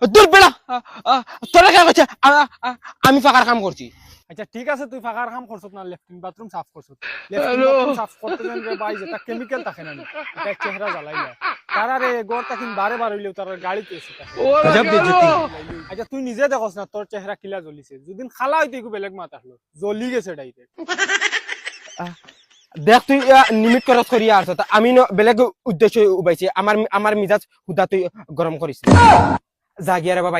দূর বেড়া তোরা কে কইছে আমি ফাঁকার কাম করছি। আচ্ছা ঠিক আছে তুই ফাঁকার কাম করছত না লেফটিন বাথরুম সাফ করছত লেফটিন বাথরুম সাফ করতে যেন রে ভাই যেটা কেমিক্যাল থাকে না এটা চেহারা জ্বালাই যায় তারা রে গড়টা কিন বারে বার হইলেও তার গাড়িতে এসে থাকে গজব বেইজ্জতি। আচ্ছা তুই নিজে দেখছ না তোর চেহারা কিলা জ্বলিছে যদিন খালা হইতে একটু বেলেগ মাত আসলো জ্বলি গেছে ডাইরেক্ট দেখ তুই নিমিট খরচ করি আর আমি বেলেগ উদ্দেশ্য উবাইছি আমার মিজাজ হুদা তুই গরম করিস জাগিয়া রে বাবা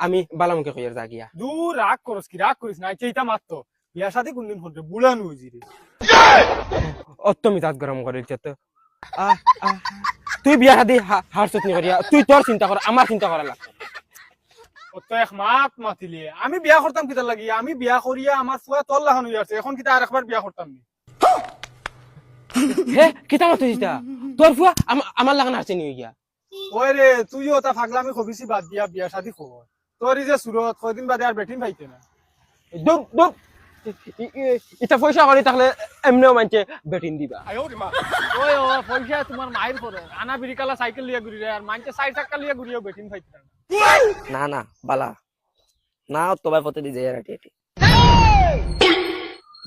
আমি বালামুখে কই আর জাগিয়া দূর রাগ করস কি রাগ করিস না আচ্ছা এটা মাত্র বিয়া শাদি কোনদিন হচ্ছে বুড়ান হইছি রে অত মিজাজ গরম করিস তো তুই বিয়া শাদি হারছত নি করিয়া তুই তোর চিন্তা কর আমার চিন্তা করা লাগবে অত এক মাত মাতিলে আমি বিয়া করতাম কিতার লাগি আমি বিয়া করিয়া আমার ফুয়া তোর লাগানো হইছে এখন কিতা আরেকবার বিয়া করতাম নি হে কিতা মত হইতা তোর ফুয়া আমার লাগান আছে নি গিয়া ওই রে তুইও তা ফাগলামি খবিছি বাদ দিয়া বিয়া শাদি খবর তোর যে সুরত কয়দিন বাদে আর বেটিন পাইতে না দুপ দুপ এটা পয়সা করি তাহলে এমনিও মানছে বেটিন দিবা ওই ও পয়সা তোমার মায়ের করে আনা বিরিকালা সাইকেল লিয়া ঘুরি রে আর মানছে 60 টাকা লিয়া ঘুরিও বেটিন পাইতে না না না বালা না তোবার পথে দিয়ে যায় রাটি এটি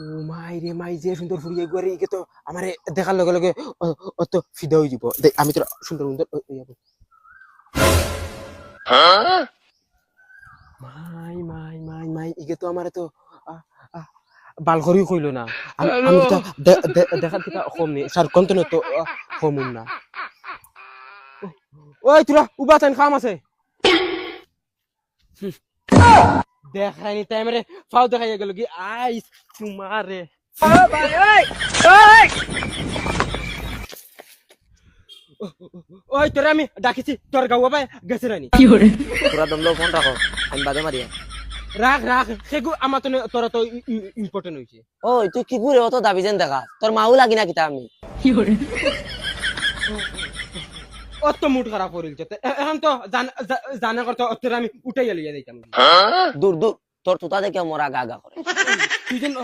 ও মাই রে মাই যে সুন্দর ফুরিয়ে গরে ইকে তো আমারে দেখার লগে লগে অত ফিদা হই যাব আমি তো সুন্দর সুন্দর যাবো মাই মাই মাই মাই ইকে তো আমারে তো বাল করিও কইলো না আমি তো দেখার কিটা কম নি স্যার কন্টেন্ট তো কম না ওই তোরা উবা চান কাম আছে দেখাইনি টাইমে ফাও দেখাই গেল কি আইস তোমারে ওই তোরা আমি ডাকিছি তোর গাওয়া ভাই গেছে রানি তোরা দমলো ফোন রাখো আমি বাদে মারিয়া রাখ রাখ সেগু আমার তো তোরা তো ইম্পর্টেন্ট হইছে ওই তুই কি করে অত দাবি যেন দেখা তোর মাও লাগি না কিতা আমি অত মুড খারাপ করিলছে এখন তো জানা করতে তোরা আমি উঠাইয়া লইয়া যাইতাম দূর দূর তোর তোতা দেখে মোরা গা গা করে তুই যেন